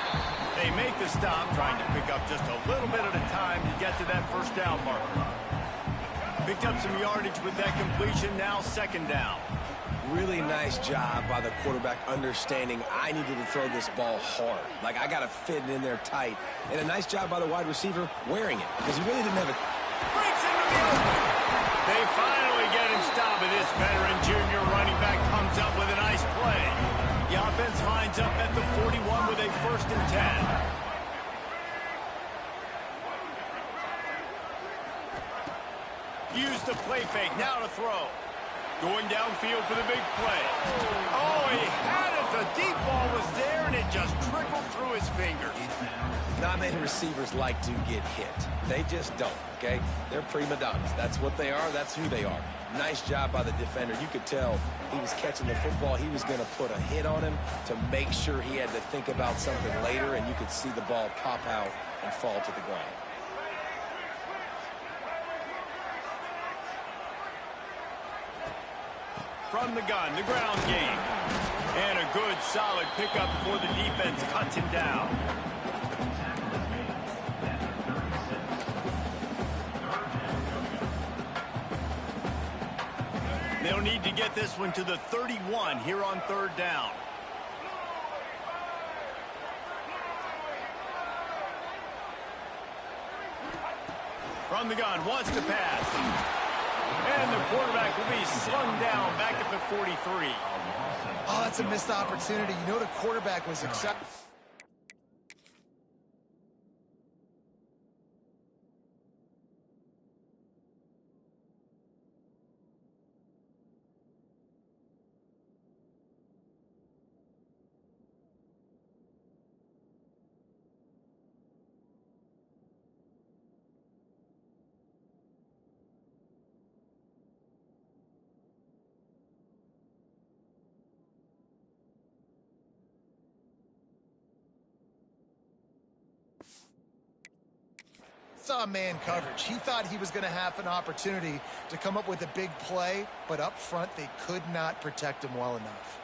They make the stop, trying to pick up just a little bit at a time to get to that first down marker. Picked up some yardage with that completion, now second down. Really nice job by the quarterback understanding I needed to throw this ball hard. Like, I got to fit it in there tight. And a nice job by the wide receiver wearing it because he really didn't have it. Breaks into the open. They finally get him stopped, and this veteran junior running back comes up with a nice play. The offense lines up at the 41 with a 1st and 10. Use the play fake, now to throw. Going downfield for the big play. Oh, he had it. The deep ball was there, and it just trickled through his fingers. Not many receivers like to get hit. They just don't, okay? They're prima donnas. That's what they are. That's who they are. Nice job by the defender. You could tell he was catching the football. He was going to put a hit on him to make sure he had to think about something later, and you could see the ball pop out and fall to the ground. From the gun, the ground game. And a good, solid pickup before the defense cuts him down. They'll need to get this one to the 31 here on 3rd down. From the gun, wants to pass. And the quarterback will be slung down back at the 43. Oh, that's a missed opportunity. You know the quarterback was accepted. Saw man coverage. He thought he was going to have an opportunity to come up with a big play, but up front they could not protect him well enough.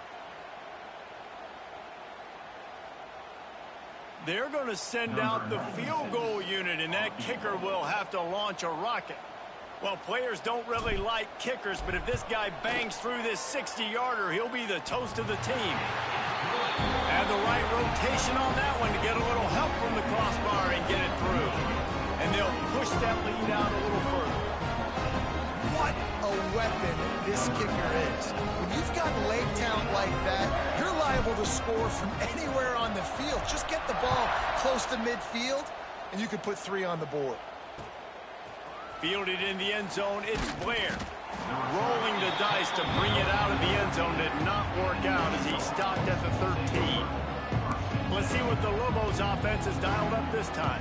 They're going to send out the field goal unit, and that kicker will have to launch a rocket. Well, players don't really like kickers, but if this guy bangs through this 60-yarder, he'll be the toast of the team. And the right rotation on that one to get a little help from the crossbar and get it through. And they'll push that lead out a little further. What a weapon this kicker is. When you've got leg talent like that, you're liable to score from anywhere on the field. Just get the ball close to midfield, and you could put 3 on the board. Fielded in the end zone, it's Blair. Rolling the dice to bring it out of the end zone did not work out as he stopped at the 13. Let's see what the Lobos offense has dialed up this time.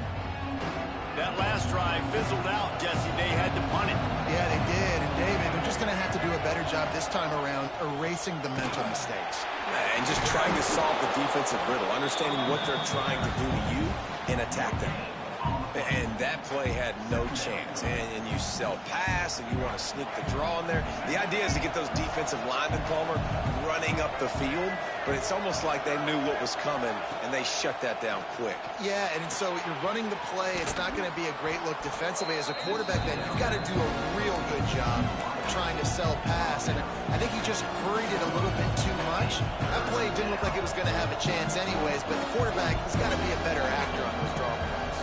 That last drive fizzled out, Jesse. They had to punt it. Yeah, they did. And, David, they're just going to have to do a better job this time around erasing the mental mistakes. And just trying to solve the defensive riddle, understanding what they're trying to do to you and attack them. And that play had no chance. And you sell pass, and you want to sneak the draw in there. The idea is to get those defensive linemen, Palmer, running up the field. But it's almost like they knew what was coming, and they shut that down quick. Yeah, and so you're running the play. It's not going to be a great look defensively. As a quarterback, then you've got to do a real good job of trying to sell pass. And I think he just hurried it a little bit too much. That play didn't look like it was going to have a chance anyways, but the quarterback has got to be a better actor on those draw plays.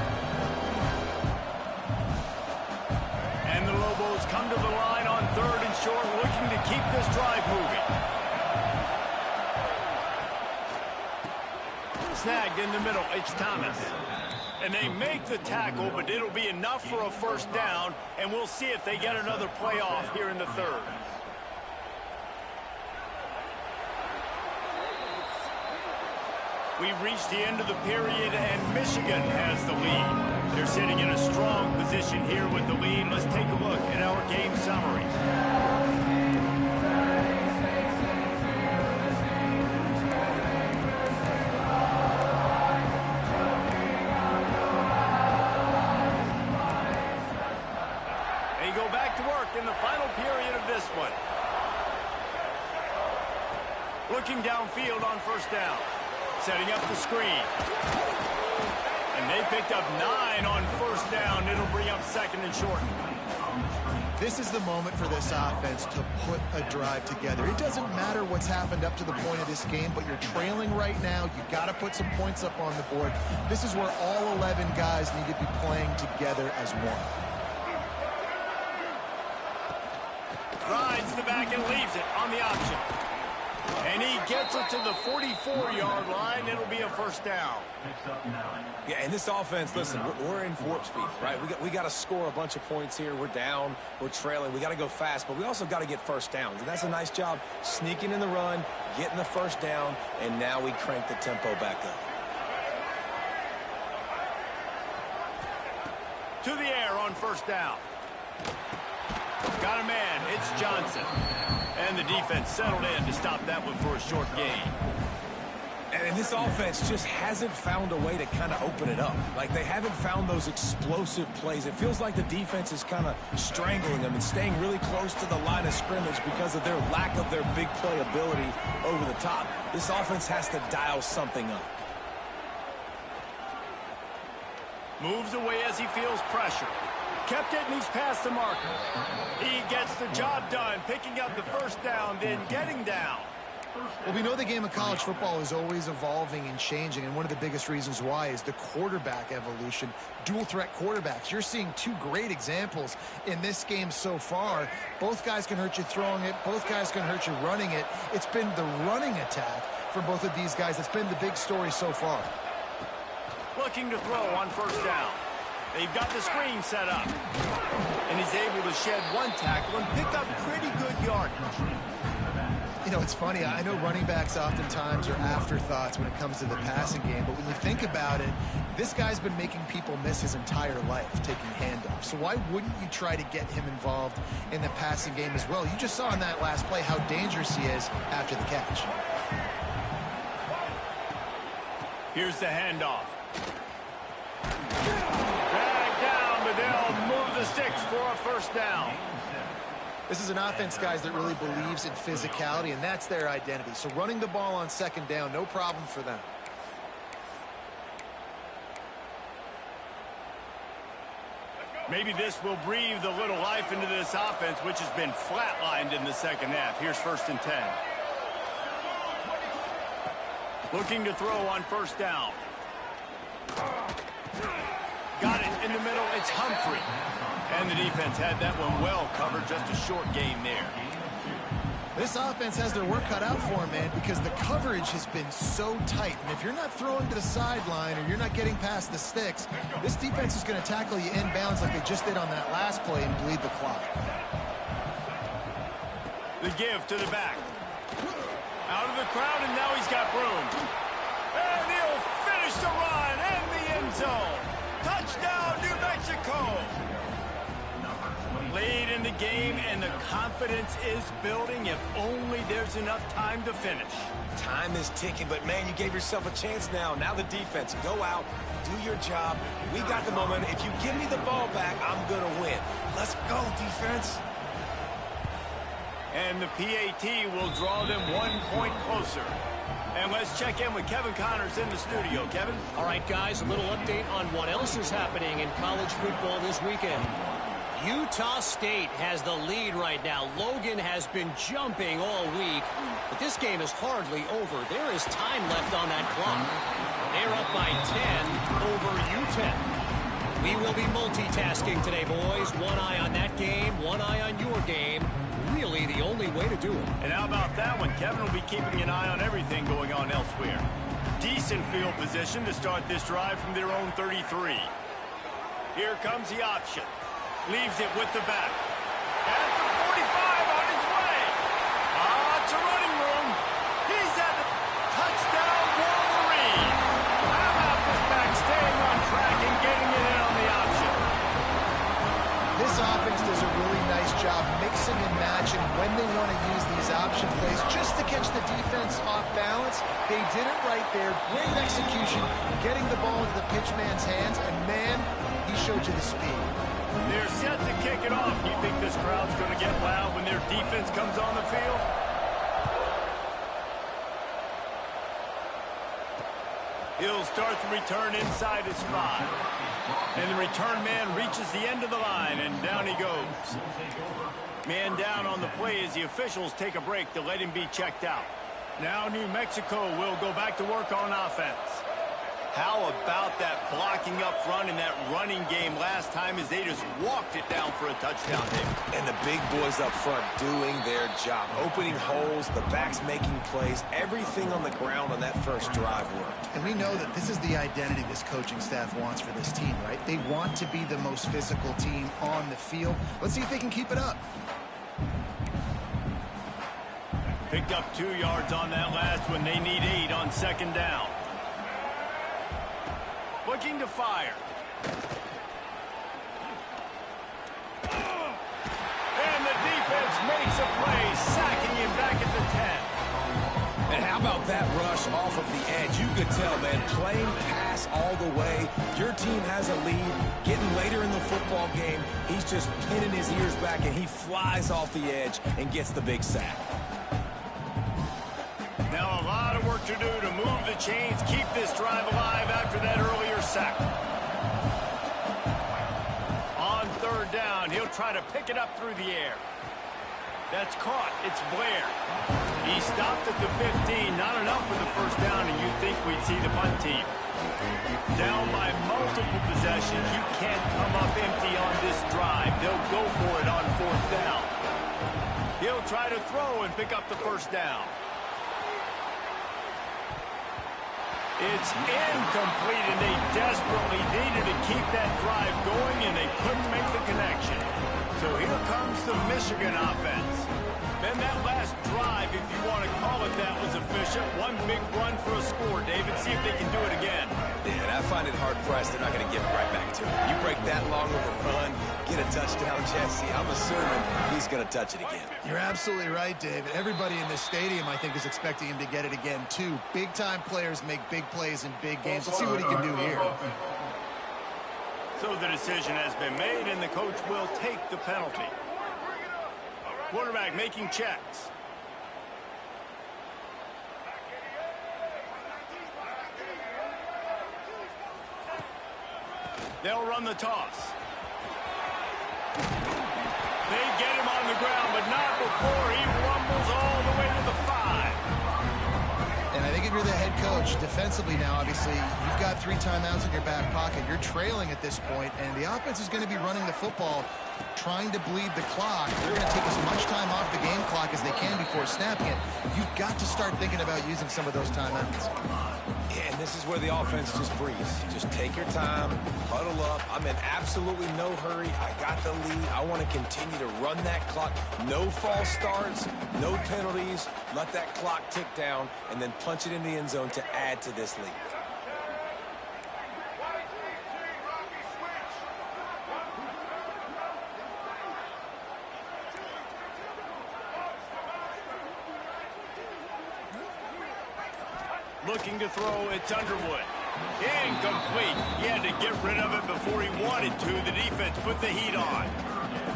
And the Lobos come to the line on 3rd and short, looking to keep this drive moving. Snagged in the middle, it's Thomas. And they make the tackle, but it'll be enough for a 1st down, and we'll see if they get another playoff here in the 3rd. We've reached the end of the period, and Michigan has the lead. They're sitting in a strong position here with the lead. Let's take a look at our game summary. They go back to work in the final period of this one. Looking downfield on 1st down. Setting up the screen. And they picked up 9 on 1st down. It'll bring up 2nd and short. This is the moment for this offense to put a drive together. It doesn't matter what's happened up to the point of this game, but you're trailing right now. You got to put some points up on the board. This is where all 11 guys need to be playing together as one. Rides the back and leaves it on the option. And he gets it to the 44-yard line. It'll be a first down. Yeah, and this offense, listen, we're in warp speed, right? We got to score a bunch of points here. We're down. We're trailing. We got to go fast, but we also got to get first downs. And that's a nice job sneaking in the run, getting the first down, and now we crank the tempo back up. To the air on first down. Got a man. It's Johnson. And the defense settled in to stop that one for a short gain. And this offense just hasn't found a way to kind of open it up. Like, they haven't found those explosive plays. It feels like the defense is kind of strangling them and staying really close to the line of scrimmage because of their lack of their big play ability over the top. This offense has to dial something up. Moves away as he feels pressure. Kept it, and he's past the marker. He gets the job done, picking up the first down, then getting down. Well, we know the game of college football is always evolving and changing, and one of the biggest reasons why is the quarterback evolution, dual-threat quarterbacks. You're seeing two great examples in this game so far. Both guys can hurt you throwing it. Both guys can hurt you running it. It's been the running attack for both of these guys that's been the big story so far. Looking to throw on first down. They've got the screen set up. And he's able to shed one tackle and pick up pretty good yardage. You know, it's funny. I know running backs oftentimes are afterthoughts when it comes to the passing game, but when you think about it, this guy's been making people miss his entire life taking handoffs. So why wouldn't you try to get him involved in the passing game as well? You just saw in that last play how dangerous he is after the catch. Here's the handoff. Drag down, but they'll move the sticks for a first down. This is an offense, guys, that really believes in physicality, and that's their identity. So running the ball on second down, no problem for them. Maybe this will breathe a little life into this offense, which has been flatlined in the second half. Here's 1st and 10. Looking to throw on first down. Got it in the middle. It's Humphrey. And the defense had that one well covered. Just a short gain there. This offense has their work cut out for them, man, because the coverage has been so tight. And if you're not throwing to the sideline or you're not getting past the sticks, this defense is going to tackle you inbounds like they just did on that last play and bleed the clock. The give to the back. Out of the crowd, and now he's got room. And he'll finish the run in the end zone. Touchdown, New Mexico. Lead in the game, and the confidence is building if only there's enough time to finish. Time is ticking, but, man, you gave yourself a chance now. Now the defense, go out, do your job. We got the moment. If you give me the ball back, I'm going to win. Let's go, defense. And the PAT will draw them 1 point closer. And let's check in with Kevin Connors in the studio. Kevin? All right, guys, a little update on what else is happening in college football this weekend. Utah State has the lead right now. Logan has been jumping all week, but this game is hardly over. There is time left on that clock. They're up by 10 over UTEP. We will be multitasking today, boys. One eye on that game, one eye on your game. Really the only way to do it. And how about that one? Kevin will be keeping an eye on everything going on elsewhere. Decent field position to start this drive from their own 33. Here comes the option. Leaves it with the back. At the 45 on his way. It's a running room. He's at the touchdown, Wolverine. How about this back staying on track and getting it in on the option? This offense does a really nice job mixing and matching when they want to use these option plays just to catch the defense off balance. They did it right there. Great execution, getting the ball into the pitchman's hands, and, man, he showed you the speed. They're set to kick it off. Do you think this crowd's going to get loud when their defense comes on the field? He'll start the return inside his 5. And the return man reaches the end of the line, and down he goes. Man down on the play as the officials take a break to let him be checked out. Now New Mexico will go back to work on offense. How about that blocking up front and that running game last time as they just walked it down for a touchdown, David? And the big boys up front doing their job. Opening holes, the backs making plays. Everything on the ground on that first drive worked. And we know that this is the identity this coaching staff wants for this team, right? They want to be the most physical team on the field. Let's see if they can keep it up. Picked up 2 yards on that last one. They need 8 on second down. Looking to fire. And the defense makes a play, sacking him back at the 10. And how about that rush off of the edge? You could tell, man, playing pass all the way. Your team has a lead. Getting later in the football game, he's just pinning his ears back, and he flies off the edge and gets the big sack. Now a lot of work to do to move the chains, keep this drive alive after that earlier sack. On third down, he'll try to pick it up through the air. That's caught. It's Blair. He stopped at the 15. Not enough for the first down, and you'd think we'd see the punt team. Down by multiple possessions. You can't come up empty on this drive. They'll go for it on fourth down. He'll try to throw and pick up the first down. It's incomplete, and they desperately needed to keep that drive going, and they couldn't make the connection. So here comes the Michigan offense. Then that last drive, if you want to call it that, was efficient. One big run for a score, David. See if they can do it again. Yeah, and I find it hard-pressed they're not going to give it right back to him. You break that long of a run, get a touchdown, Jesse, I'm assuming he's going to touch it again. You're absolutely right, David. Everybody in this stadium, I think, is expecting him to get it again, too. Big-time players make big plays in big games. Let's see what he can do here. So the decision has been made, and the coach will take the penalty. Quarterback making checks. They'll run the toss. They get him on the ground, but not before he rumbles all the way to the 5. And I think if you're the head coach, defensively now, obviously, you've got 3 timeouts in your back pocket. You're trailing at this point, and the offense is going to be running the football, trying to bleed the clock. They're going to take as much time off the game clock as they can before snapping it. You've got to start thinking about using some of those timeouts. Yeah, and this is where the offense just breathes. Just take your time, huddle up. I'm in absolutely no hurry. I got the lead. I want to continue to run that clock. No false starts, no penalties. Let that clock tick down, and then punch it in the end zone to add to this lead. Looking to throw, it's Underwood. Incomplete. He had to get rid of it before he wanted to. The defense put the heat on.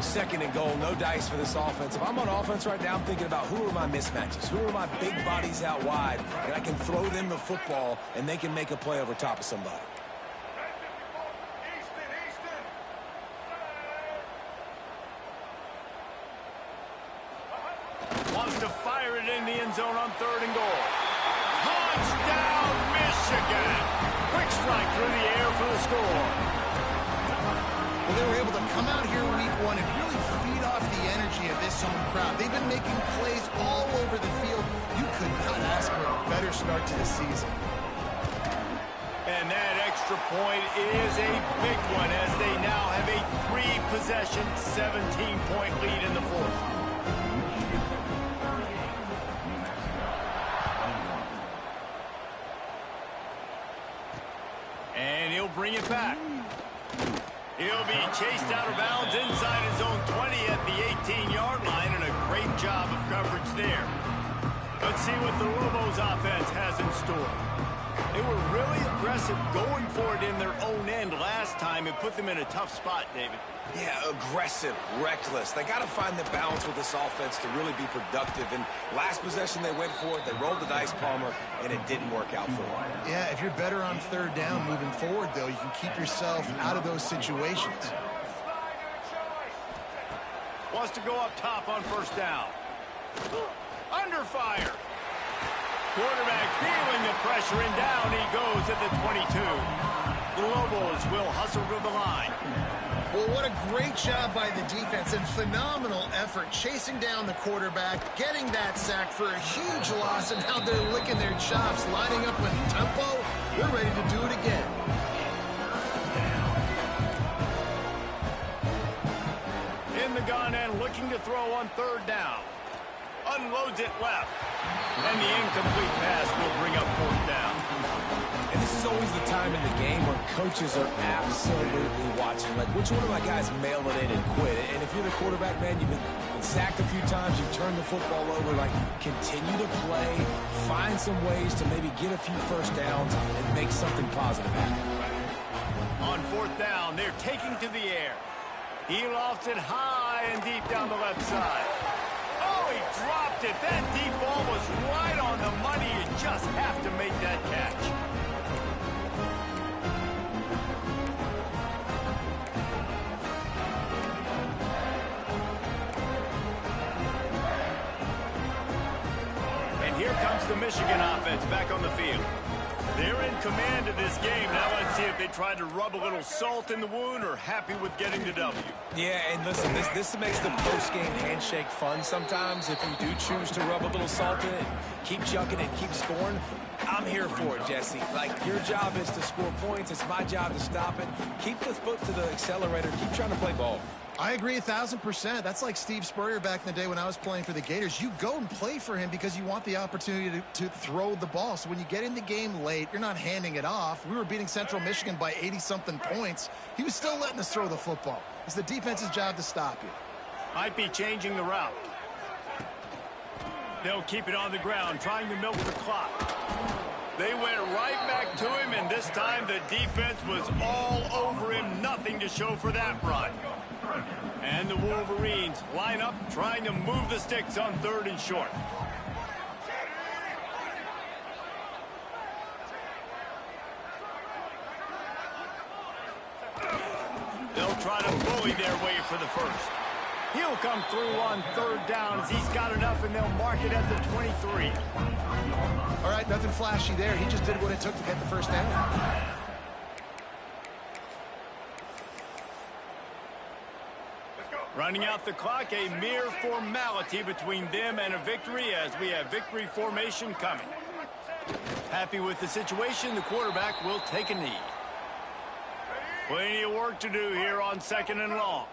Second and goal, no dice for this offense. If I'm on offense right now, I'm thinking about who are my mismatches? Who are my big bodies out wide? And I can throw them the football, and they can make a play over top of somebody. Wants to fire it in the end zone on third and goal. Touchdown, Michigan! Quick strike through the air for the score. Well, they were able to come out here week 1 and really feed off the energy of this home crowd. They've been making plays all over the field. You could not ask for a better start to the season. And that extra point is a big one as they now have a 3-possession, 17-point lead in the fourth. And he'll bring it back. He'll be chased out of bounds inside his own 20 at the 18-yard line, and a great job of coverage there. Let's see what the Lobos offense has in store. They were really aggressive going for it in their own end last time and put them in a tough spot, David. Yeah, aggressive, reckless. They got to find the balance with this offense to really be productive. And last possession they went for it, they rolled the dice, Palmer, and it didn't work out for them. Yeah, if you're better on third down moving forward, though, you can keep yourself out of those situations. Wants to go up top on first down. Under fire. Quarterback feeling the pressure, and down he goes at the 22. The Lobos will hustle to the line. Well, what a great job by the defense and phenomenal effort chasing down the quarterback, getting that sack for a huge loss, and now they're licking their chops, lining up in tempo. They're ready to do it again. In the gun and looking to throw on third down. Unloads it left. And the incomplete pass will bring up fourth down. And this is always the time in the game where coaches are absolutely watching. Like, which one of my guys mail it in and quit? And if you're the quarterback, man, you've been sacked a few times, you've turned the football over. Like, continue to play, find some ways to maybe get a few first downs and make something positive happen. On fourth down, they're taking to the air. He lofts it high and deep down the left side. Oh, he dropped it. That deep ball was right on the money. You just have to make that catch. And here comes the Michigan offense back on the field. They're in command of this game. Now let's see if they tried to rub a little salt in the wound or happy with getting the W. Yeah, and listen, this makes the post-game handshake fun sometimes. If you do choose to rub a little salt in it, keep chucking and keep scoring, I'm here for it, Jesse. Like, your job is to score points. It's my job to stop it. Keep the foot to the accelerator. Keep trying to play ball. I agree 1,000%. That's like Steve Spurrier back in the day when I was playing for the Gators. You go and play for him because you want the opportunity to throw the ball. So when you get in the game late, you're not handing it off. We were beating Central Michigan by 80-something points. He was still letting us throw the football. It's the defense's job to stop you. Might be changing the route. They'll keep it on the ground, trying to milk the clock. They went right back to him, and this time the defense was all over him. Nothing to show for that run. And the Wolverines line up, trying to move the sticks on third and short. They'll try to bully their way for the first. He'll come through on third down as he's got enough, and they'll mark it at the 23. All right, nothing flashy there. He just did what it took to get the first down. Running out the clock, a mere formality between them and a victory as we have victory formation coming. Happy with the situation, the quarterback will take a knee. Plenty of work to do here on second and long.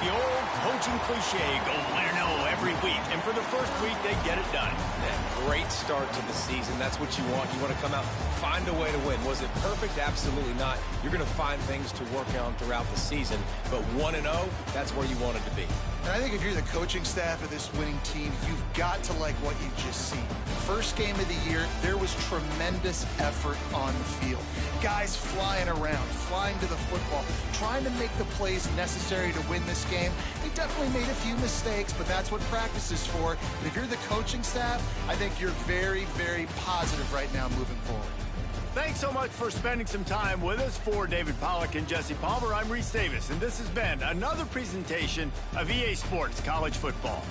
The old coaching cliche, go win or no every week. And for the first week, they get it done. Yeah, great start to the season. That's what you want. You want to come out, find a way to win. Was it perfect? Absolutely not. You're going to find things to work on throughout the season. But 1-0, that's where you want it to be. And I think if you're the coaching staff of this winning team, you've got to like what you've just seen. First game of the year, there was tremendous effort on the field. Guys flying around, flying to the football, trying to make the plays necessary to win this game. He definitely made a few mistakes, but that's what practice is for. But if you're the coaching staff, I think you're very, very positive right now moving forward. Thanks so much for spending some time with us. For David Pollack and Jesse Palmer, I'm Reese Davis, and this has been another presentation of EA Sports College Football.